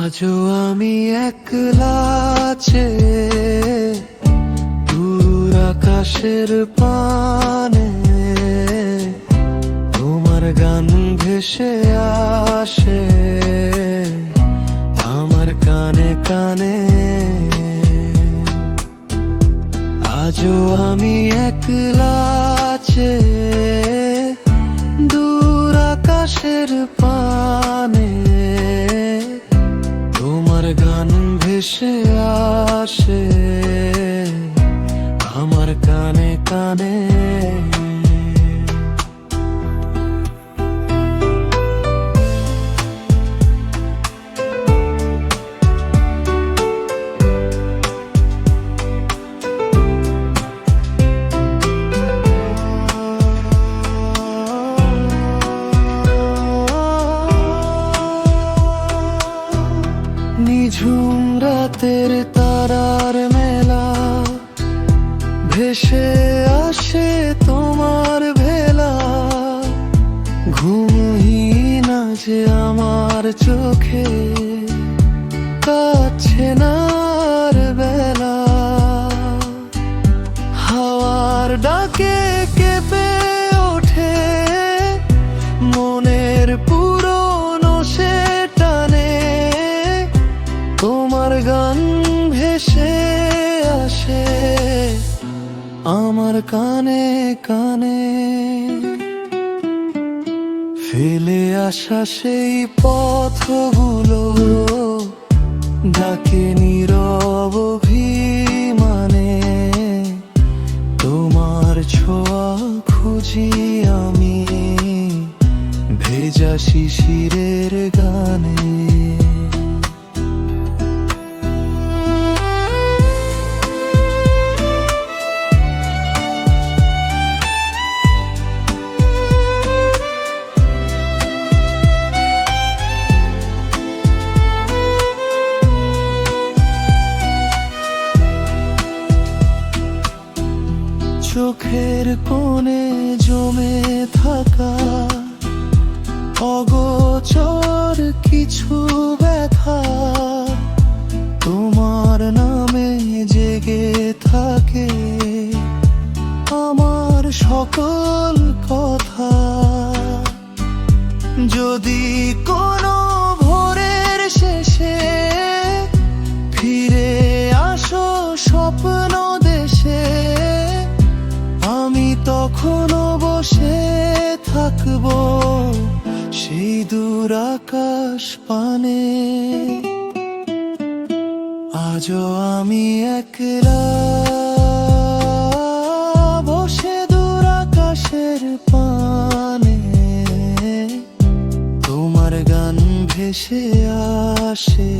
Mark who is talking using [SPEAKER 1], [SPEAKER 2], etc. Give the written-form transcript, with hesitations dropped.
[SPEAKER 1] আজও আমি একলা দূর আকাশের পানে, তোমার গান ভেসে আসে আমার কানে কানে। আজও আমি একলা দূর আকাশের পানে, তোমার গান ভেসে আসে আমার কানে কানে। নিঝুম রাতের তারার মেলা, ভেসে আসে তোমার ভেলা। ঘুমহীন যে আমার চোখে, কাটছে না আর বেলা। হাওয়ার ডাকে কেঁপে ওঠে মনের পুরনো সে টানে, তোমার গান ভেসে আসে আমার কানে কানে। ফেলে আসা সেই পথগুলো ডাকে নীরব অভিমানে, তোমার ছোঁয়া খুঁজি আমি ভেজা শিশিরের গানে। চোখের কোণে জমে থাকা অগোচর কিছু ব্যথা, তোমার নামে জেগে থাকে আমার সকল কথা। যদি কোনো ভোরের শেষে ফিরে আসো স্বপ্ন দেশে, আমি তখনও বসে থাকবো সেই দূর আকাশ পানে। আজও আমি একলা বসে দূর আকাশের পানে, তোমার গান ভেসে আসে